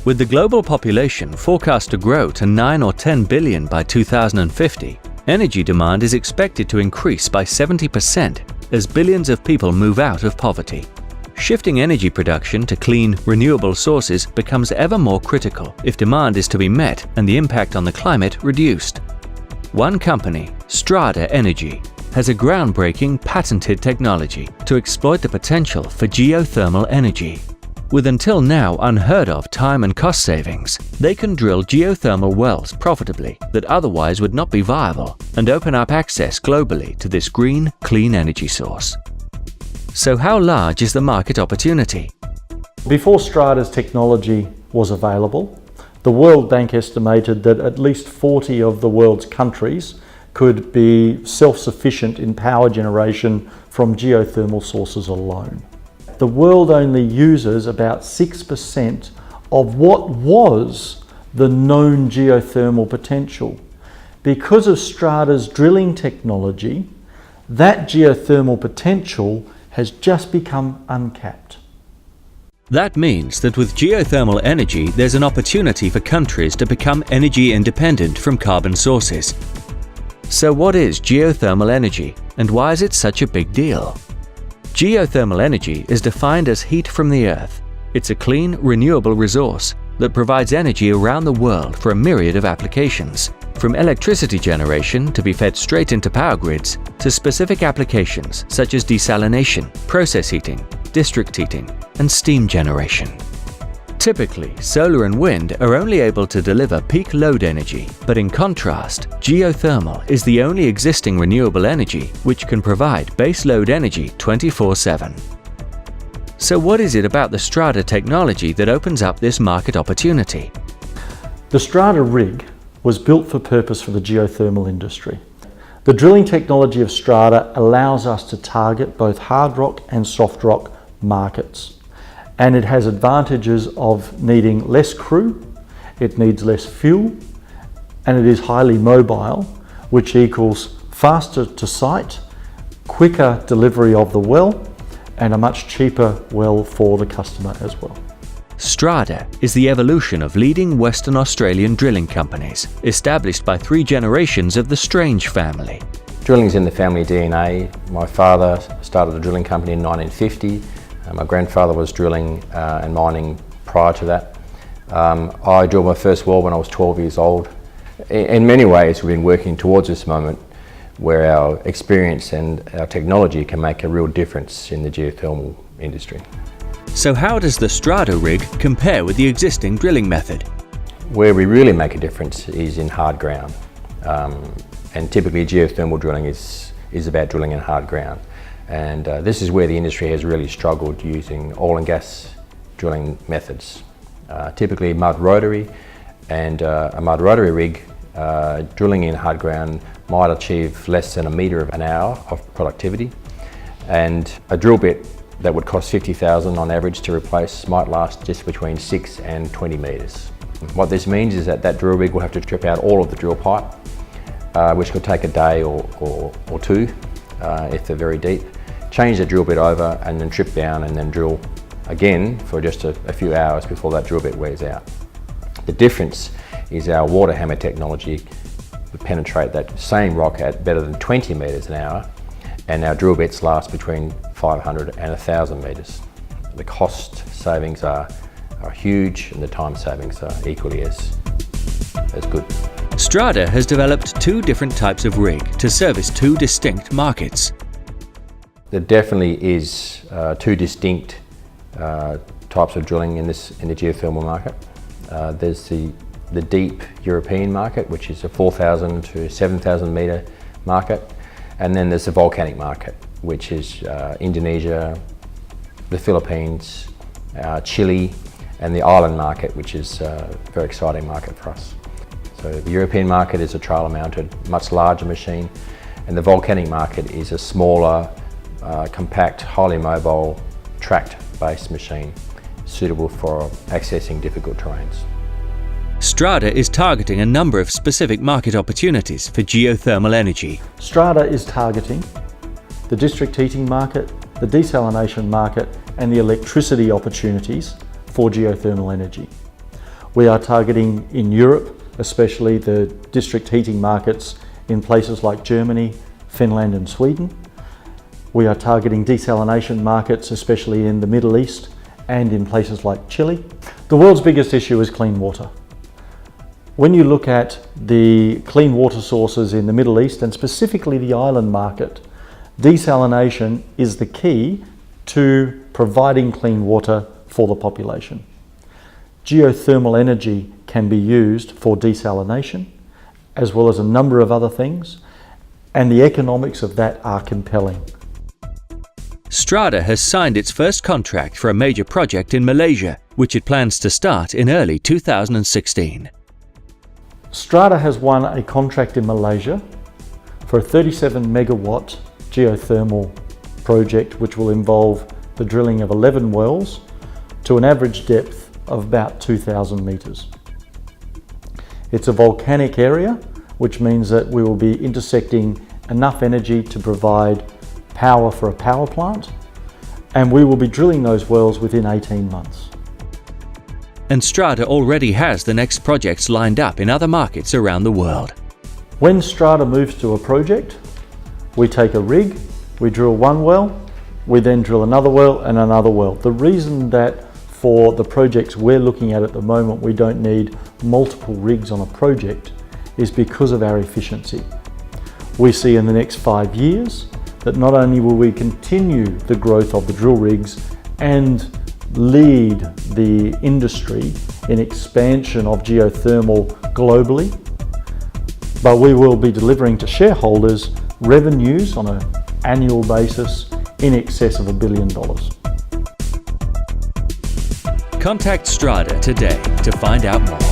With the global population forecast to grow to 9 or 10 billion by 2050, energy demand is expected to increase by 70% as billions of people move out of poverty. Shifting energy production to clean, renewable sources becomes ever more critical if demand is to be met and the impact on the climate reduced. One company, Strada Energy, has a groundbreaking patented technology to exploit the potential for geothermal energy. With until now unheard of time and cost savings, they can drill geothermal wells profitably that otherwise would not be viable and open up access globally to this green, clean energy source. So how large is the market opportunity? Before Strada's technology was available, the World Bank estimated that at least 40 of the world's countries could be self-sufficient in power generation from geothermal sources alone. The world only uses about 6% of what was the known geothermal potential. Because of Strada's drilling technology, that geothermal potential has just become uncapped. That means that with geothermal energy, there's an opportunity for countries to become energy independent from carbon sources. So what is geothermal energy, and why is it such a big deal? Geothermal energy is defined as heat from the earth. It's a clean, renewable resource that provides energy around the world for a myriad of applications, from electricity generation to be fed straight into power grids to specific applications such as desalination, process heating, district heating, and steam generation. Typically, solar and wind are only able to deliver peak load energy, but in contrast, geothermal is the only existing renewable energy which can provide base load energy 24/7. So what is it about the Strada technology that opens up this market opportunity? The Strada rig was built for purpose for the geothermal industry. The drilling technology of Strada allows us to target both hard rock and soft rock markets. And it has advantages of needing less crew, it needs less fuel, and it is highly mobile, which equals faster to site, quicker delivery of the well, and a much cheaper well for the customer as well. Strada is the evolution of leading Western Australian drilling companies, established by 3 generations of the Strange family. Drilling's in the family DNA. My father started a drilling company in 1950. My grandfather was drilling and mining prior to that. I drilled my first well when I was 12 years old. In many ways, we've been working towards this moment where our experience and our technology can make a real difference in the geothermal industry. So how does the Strada rig compare with the existing drilling method? Where we really make a difference is in hard ground. And typically geothermal drilling is about drilling in hard ground. And this is where the industry has really struggled using oil and gas drilling methods. Typically mud rotary, and a mud rotary rig drilling in hard ground might achieve less than a metre an hour of productivity, and a drill bit that would cost $50,000 on average to replace might last just between 6 and 20 metres. What this means is that that drill rig will have to strip out all of the drill pipe, which could take a day or two if they're very deep, change the drill bit over and then trip down and then drill again for just a few hours before that drill bit wears out. The difference is our water hammer technology would penetrate that same rock at better than 20 metres an hour, and our drill bits last between 500 and 1,000 metres. The cost savings are huge, and the time savings are equally as good. Strada has developed 2 different types of rig to service 2 distinct markets. There definitely is 2 distinct types of drilling in the geothermal market. There's the deep European market, which is a 4,000 to 7,000 metre market, and then there's the volcanic market, which is Indonesia, the Philippines, Chile, and the island market, which is a very exciting market for us. So the European market is a trailer mounted, much larger machine, and the volcanic market is a smaller, compact, highly mobile, tracked-based machine, suitable for accessing difficult terrains. Strada is targeting a number of specific market opportunities for geothermal energy. Strada is targeting the district heating market, the desalination market, and the electricity opportunities for geothermal energy. We are targeting in Europe, especially the district heating markets in places like Germany, Finland and Sweden. We are targeting desalination markets, especially in the Middle East and in places like Chile. The world's biggest issue is clean water. When you look at the clean water sources in the Middle East and specifically the island market, desalination is the key to providing clean water for the population. Geothermal energy can be used for desalination as well as a number of other things, and the economics of that are compelling. Strada has signed its first contract for a major project in Malaysia, which it plans to start in early 2016. Strada has won a contract in Malaysia for a 37 megawatt geothermal project which will involve the drilling of 11 wells to an average depth of about 2,000 metres. It's a volcanic area, which means that we will be intersecting enough energy to provide power for a power plant, and we will be drilling those wells within 18 months. And Strada already has the next projects lined up in other markets around the world. When Strada moves to a project, we take a rig, we drill one well, we then drill another well and another well. The reason that for the projects we're looking at the moment we don't need multiple rigs on a project is because of our efficiency. We see in the next 5 years that not only will we continue the growth of the drill rigs and lead the industry in expansion of geothermal globally, but we will be delivering to shareholders revenues on an annual basis in excess of $1 billion. Contact Strada today to find out more.